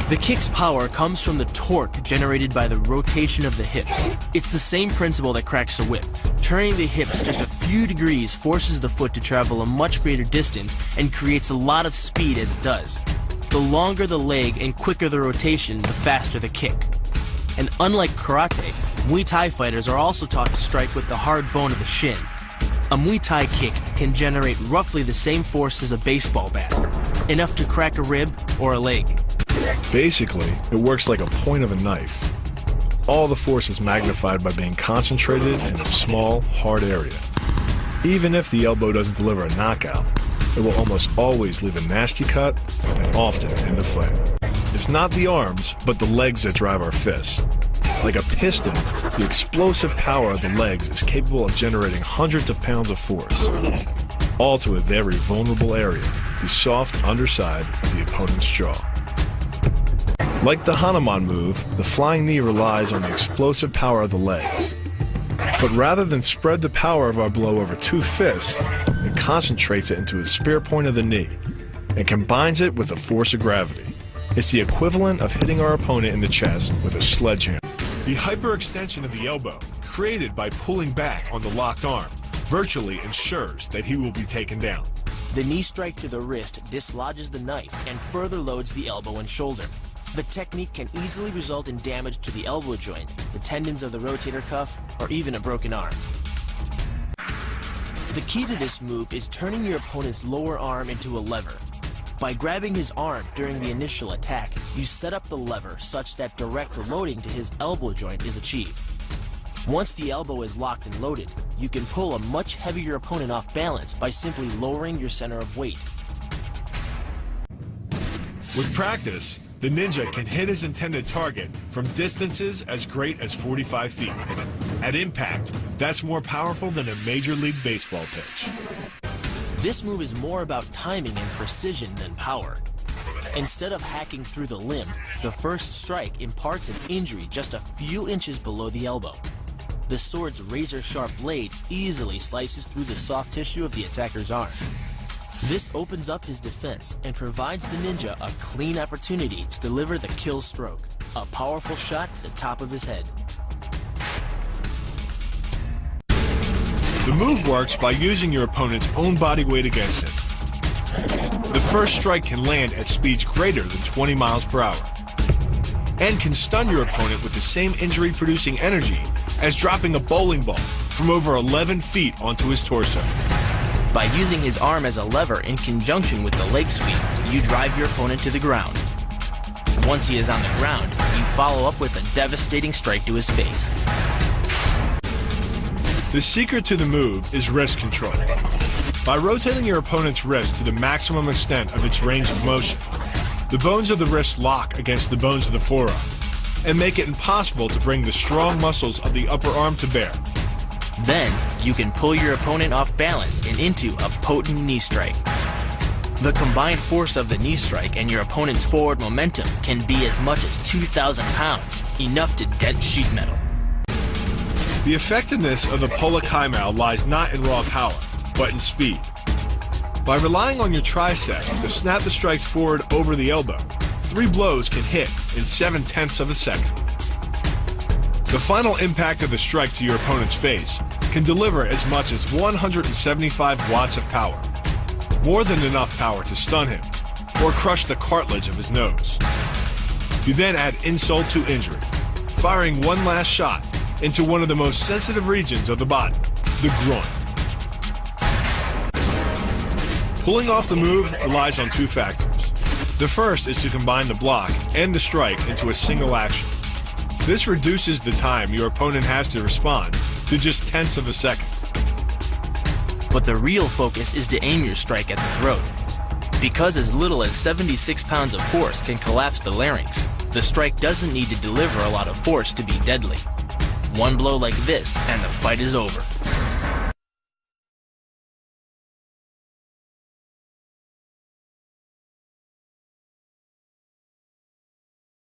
The kick's power comes from the torque generated by the rotation of the hips. It's the same principle that cracks a whip. Turning the hips just a few degrees forces the foot to travel a much greater distance and creates a lot of speed as it does. The longer the leg and quicker the rotation, the faster the kick. And unlike karate, Muay Thai fighters are also taught to strike with the hard bone of the shin. A Muay Thai kick can generate roughly the same force as a baseball bat, enough to crack a rib or a leg. Basically, it works like a point of a knife. All the force is magnified by being concentrated in a small, hard area. Even if the elbow doesn't deliver a knockout, it will almost always leave a nasty cut and often end the fight. It's not the arms, but the legs that drive our fists. Like a piston, the explosive power of the legs is capable of generating hundreds of pounds of force, all to a very vulnerable area, the soft underside of the opponent's jaw. Like the Hanuman move, the flying knee relies on the explosive power of the legs. But rather than spread the power of our blow over two fists, it concentrates it into the spear point of the knee and combines it with the force of gravity. It's the equivalent of hitting our opponent in the chest with a sledgehammer. The hyperextension of the elbow, created by pulling back on the locked arm, virtually ensures that he will be taken down. The knee strike to the wrist dislodges the knife and further loads the elbow and shoulder. The technique can easily result in damage to the elbow joint, the tendons of the rotator cuff, or even a broken arm. The key to this move is turning your opponent's lower arm into a lever. By grabbing his arm during the initial attack, you set up the lever such that direct loading to his elbow joint is achieved. Once the elbow is locked and loaded, you can pull a much heavier opponent off balance by simply lowering your center of weight. With practice, the ninja can hit his intended target from distances as great as 45 feet. At impact, that's more powerful than a Major League Baseball pitch. This move is more about timing and precision than power. Instead of hacking through the limb, the first strike imparts an injury just a few inches below the elbow. The sword's razor-sharp blade easily slices through the soft tissue of the attacker's arm. This opens up his defense and provides the ninja a clean opportunity to deliver the kill stroke, a powerful shot to the top of his head. The move works by using your opponent's own body weight against him. The first strike can land at speeds greater than 20 miles per hour and can stun your opponent with the same injury-producing energy as dropping a bowling ball from over 11 feet onto his torso. By using his arm as a lever in conjunction with the leg sweep, you drive your opponent to the ground. Once he is on the ground, you follow up with a devastating strike to his face. The secret to the move is wrist control. By rotating your opponent's wrist to the maximum extent of its range of motion, the bones of the wrist lock against the bones of the forearm and make it impossible to bring the strong muscles of the upper arm to bear. Then, you can pull your opponent off balance and into a potent knee strike. The combined force of the knee strike and your opponent's forward momentum can be as much as 2,000 pounds, enough to dent sheet metal. The effectiveness of the Pola Kaimao lies not in raw power, but in speed. By relying on your triceps to snap the strikes forward over the elbow, 3 blows can hit in 7/10 of a second. The final impact of the strike to your opponent's face can deliver as much as 175 watts of power, more than enough power to stun him or crush the cartilage of his nose. You then add insult to injury, firing one last shot into one of the most sensitive regions of the body, the groin. Pulling off the move relies on 2 factors. The first is to combine the block and the strike into a single action. This reduces the time your opponent has to respond to just 1/10 of a second. But the real focus is to aim your strike at the throat. Because as little as 76 pounds of force can collapse the larynx, the strike doesn't need to deliver a lot of force to be deadly. One blow like this and the fight is over.